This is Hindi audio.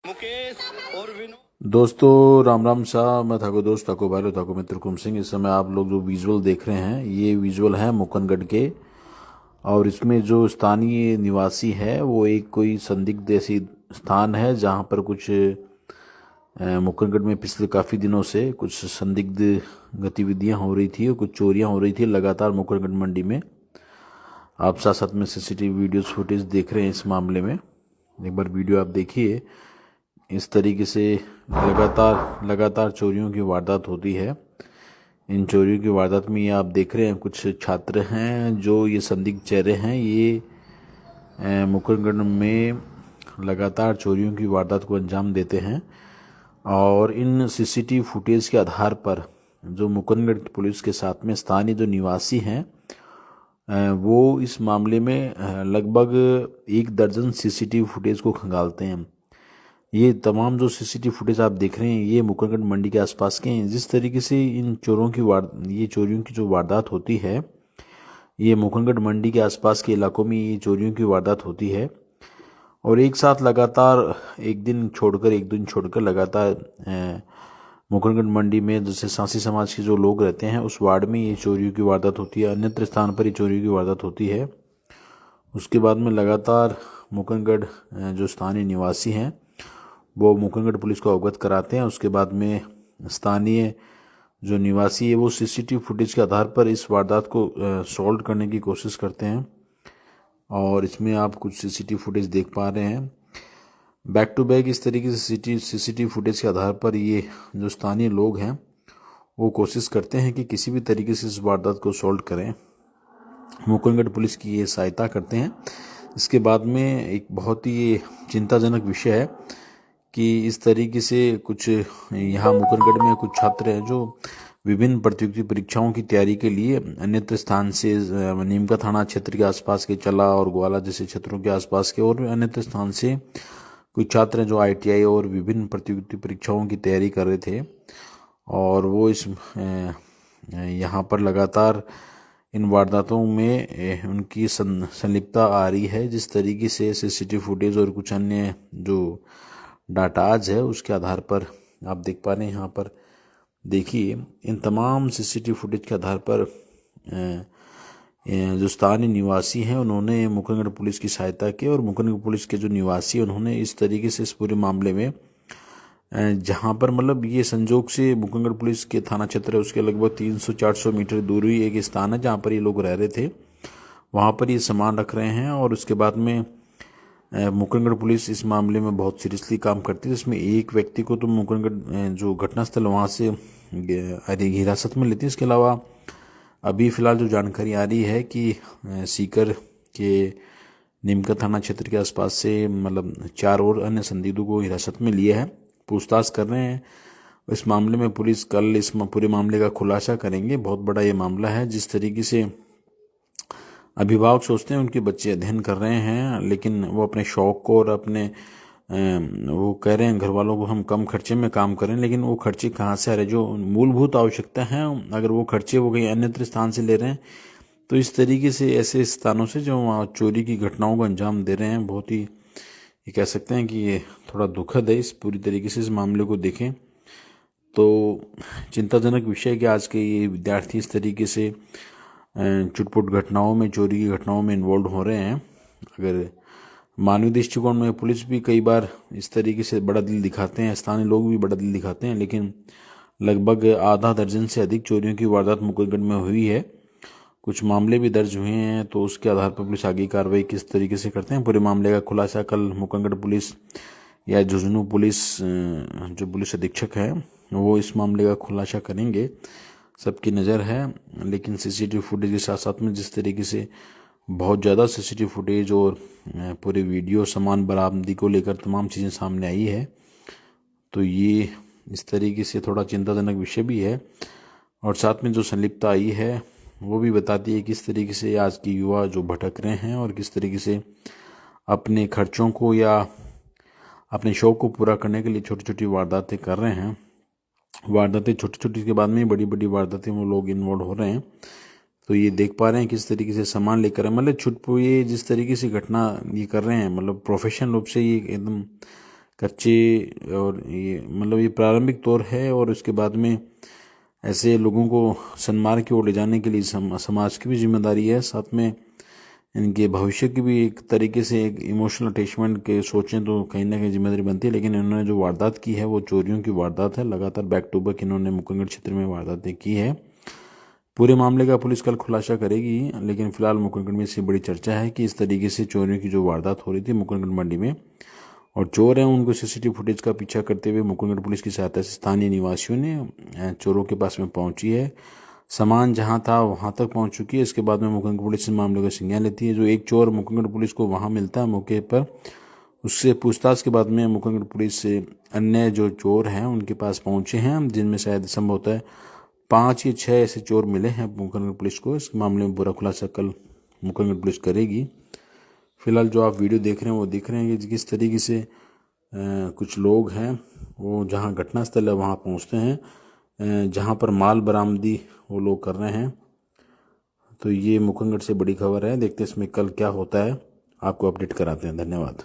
मुकेश और विनोद। दोस्तों राम राम शाह, मैं ठाकुर दोस्त ठाकुर भाई ठाकुर मित्र कुम सिंह। इस समय आप लोग जो विजुअल देख रहे हैं ये विजुअल है मुकनगढ़ के, और इसमें जो स्थानीय निवासी है वो एक कोई संदिग्ध ऐसी स्थान है जहां पर कुछ मुकनगढ़ में पिछले काफ़ी दिनों से कुछ संदिग्ध गतिविधियां हो रही थी और कुछ चोरियां हो रही थी लगातार मुकनगढ़ मंडी में। आप साथ साथ में सीसीटीवी वीडियोस फुटेज देख रहे हैं इस मामले में। एक बार वीडियो आप देखिए। इस तरीके से लगातार लगातार चोरियों की वारदात होती है। इन चोरियों की वारदात में ये आप देख रहे हैं कुछ छात्र हैं जो ये संदिग्ध चेहरे हैं, ये मुकरगढ़ में लगातार चोरियों की वारदात को अंजाम देते हैं। और इन सीसीटीवी फुटेज के आधार पर जो मुकरगढ़ पुलिस के साथ में स्थानीय जो निवासी हैं वो इस मामले में लगभग 1 दर्जन सीसीटीवी फुटेज को खंगालते हैं। ये तमाम जो सीसीटीवी फुटेज आप देख रहे हैं ये मुकरगढ़ मंडी के आसपास के हैं। जिस तरीके से इन ये चोरियों की जो वारदात होती है, ये मुकरगढ़ मंडी के आसपास के इलाकों में ये चोरियों की वारदात होती है। और एक साथ लगातार एक दिन छोड़कर लगातार मुकरगढ़ मंडी में जैसे सांसी समाज के जो लोग रहते हैं उस वार्ड में ये चोरियों की वारदात होती है, अन्यत्र स्थान पर ये चोरियों की वारदात होती है। उसके बाद में लगातार मुकरगढ़ जो स्थानीय निवासी हैं वो मुकरगढ़ पुलिस को अवगत कराते हैं। उसके बाद में स्थानीय जो निवासी है वो सीसीटीवी फुटेज के आधार पर इस वारदात को सॉल्व करने की कोशिश करते हैं। और इसमें आप कुछ सीसीटीवी फुटेज देख पा रहे हैं। बैक टू बैक इस तरीके से सीसीटीवी फुटेज के आधार पर ये जो स्थानीय लोग हैं वो कोशिश करते हैं कि किसी भी तरीके से इस वारदात को सॉल्व करें। मुकरगढ़ पुलिस की ये सहायता करते हैं। इसके बाद में एक बहुत ही चिंताजनक विषय है कि इस तरीके से कुछ यहाँ मुकरगढ़ में कुछ छात्र हैं जो विभिन्न प्रतियोगिता परीक्षाओं की तैयारी के लिए अन्यत्र स्थान से नीमका थाना क्षेत्र के आसपास के चला और ग्वाला जैसे क्षेत्रों के आसपास के और अन्यत्र स्थान से कुछ छात्र हैं जो आईटीआई और विभिन्न प्रतियोगिता परीक्षाओं की तैयारी कर रहे थे। और वो इस यहाँ पर लगातार इन वारदातों में उनकी संलिप्तता आ रही है। जिस तरीके से सीसीटीवी फुटेज और कुछ अन्य जो डाटाज है उसके आधार पर आप देख पा रहे हैं। यहाँ पर देखिए इन तमाम सीसीटीवी फुटेज के आधार पर जो स्थानीय निवासी हैं उन्होंने मुकरगढ़ पुलिस की सहायता की और मुकरगढ़ पुलिस के जो निवासी उन्होंने इस तरीके से इस पूरे मामले में जहाँ पर मतलब ये संजोग से मुकरगढ़ पुलिस के थाना क्षेत्र है उसके लगभग 300-400 मीटर दूर ही एक स्थान है जहाँ पर ये लोग रह रहे थे, वहाँ पर ये सामान रख रहे हैं। और उसके बाद में मुकरगढ़ पुलिस इस मामले में बहुत सीरियसली काम करती है। इसमें एक व्यक्ति को तो मुकरगढ़ जो घटनास्थल वहाँ से हिरासत में लेती है। इसके अलावा अभी फ़िलहाल जो जानकारी आ रही है कि सीकर के नीमका थाना क्षेत्र के आसपास से मतलब 4 और अन्य संदिग्धों को हिरासत में लिए हैं, पूछताछ कर रहे हैं। इस मामले में पुलिस कल इस पूरे मामले का खुलासा करेंगे। बहुत बड़ा ये मामला है। जिस तरीके से अभिभावक सोचते हैं उनके बच्चे अध्ययन कर रहे हैं लेकिन वो अपने शौक को और अपने वो कह रहे हैं घर वालों को हम कम खर्चे में काम करें, लेकिन वो खर्चे कहाँ से आ रहे जो मूलभूत आवश्यकता हैं अगर वो खर्चे वो कहीं अन्यत्र स्थान से ले रहे हैं तो इस तरीके से ऐसे स्थानों से जो वहाँ चोरी की घटनाओं को अंजाम दे रहे हैं बहुत ही ये कह सकते हैं कि ये थोड़ा दुखद है। इस पूरी तरीके से इस मामले को देखें तो चिंताजनक विषय कि आज के ये विद्यार्थी इस तरीके से चुटपुट घटनाओं में चोरी की घटनाओं में इन्वॉल्व हो रहे हैं। अगर मानवीय दृष्टिकोण में पुलिस भी कई बार इस तरीके से बड़ा दिल दिखाते हैं, स्थानीय लोग भी बड़ा दिल दिखाते हैं, लेकिन लगभग आधा दर्जन से अधिक चोरियों की वारदात मुकरगढ़ में हुई है। कुछ मामले भी दर्ज हुए हैं तो उसके आधार पर पुलिस आगे कार्रवाई किस तरीके से करते हैं पूरे मामले का खुलासा कल मुकरगढ़ पुलिस या झुंझुनू पुलिस जो पुलिस अधीक्षक है वो इस मामले का खुलासा करेंगे। सबकी नज़र है। लेकिन सीसीटीवी फुटेज के साथ साथ में जिस तरीके से बहुत ज़्यादा सीसीटीवी फुटेज और पूरे वीडियो सामान बरामदगी को लेकर तमाम चीज़ें सामने आई है तो ये इस तरीके से थोड़ा चिंताजनक विषय भी है। और साथ में जो संलिप्तता आई है वो भी बताती है किस तरीके से आज के युवा जो भटक रहे हैं और किस तरीके से अपने खर्चों को या अपने शौक को पूरा करने के लिए छोटी छोटी वारदातें कर रहे हैं। वारदातें छोटी छोटी के बाद में बड़ी बड़ी वारदातें वो लोग इन्वॉल्व हो रहे हैं। तो ये देख पा रहे हैं किस तरीके से सामान लेकर मतलब ये जिस तरीके से घटना ये कर रहे हैं मतलब प्रोफेशनल रूप से ये एकदम कच्चे, और ये मतलब ये प्रारंभिक तौर है। और इसके बाद में ऐसे लोगों को सन्मार्ग की ओर ले जाने के लिए समाज की भी जिम्मेदारी है, साथ में इनके भविष्य की भी एक तरीके से एक इमोशनल अटैचमेंट के सोचें तो कहीं ना कहीं जिम्मेदारी बनती है। लेकिन इन्होंने जो वारदात की है वो चोरियों की वारदात है, लगातार बैक टू बैक इन्होंने मुकंगड़ क्षेत्र में वारदातें की है। पूरे मामले का पुलिस कल खुलासा करेगी, लेकिन फिलहाल मुकंगड़ में इससे बड़ी चर्चा है कि इस तरीके से चोरियों की जो वारदात हो रही थी मुकंगड़ मंडी में, और चोर हैं उनको सीसीटीवी फुटेज का पीछा करते हुए मुकंगड़ पुलिस की सहायता से स्थानीय निवासियों ने चोरों के पास में पहुंची है, सामान जहां था वहां तक पहुंच चुकी है। इसके बाद में मुकंगड़ पुलिस इस मामले का संज्ञान लेती है। जो एक चोर मुकंगड़ पुलिस को वहां मिलता है मौके पर, उससे पूछताछ के बाद में मुकंगड़ पुलिस से अन्य जो चोर हैं उनके पास पहुंचे हैं, जिनमें शायद संभवतः है 5 या 6 ऐसे चोर मिले हैं मुकंगड़ पुलिस को। इस मामले में पूरा खुलासा कल मुकंगड़ पुलिस करेगी। फिलहाल जो आप वीडियो देख रहे हैं वो देख रहे हैं कि किस तरीके से कुछ लोग हैं वो जहां घटनास्थल है वहां पहुंचते हैं, जहां पर माल बरामदी वो लोग कर रहे हैं। तो ये मुकंगड़ से बड़ी खबर है, देखते हैं इसमें कल क्या होता है, आपको अपडेट कराते हैं। धन्यवाद।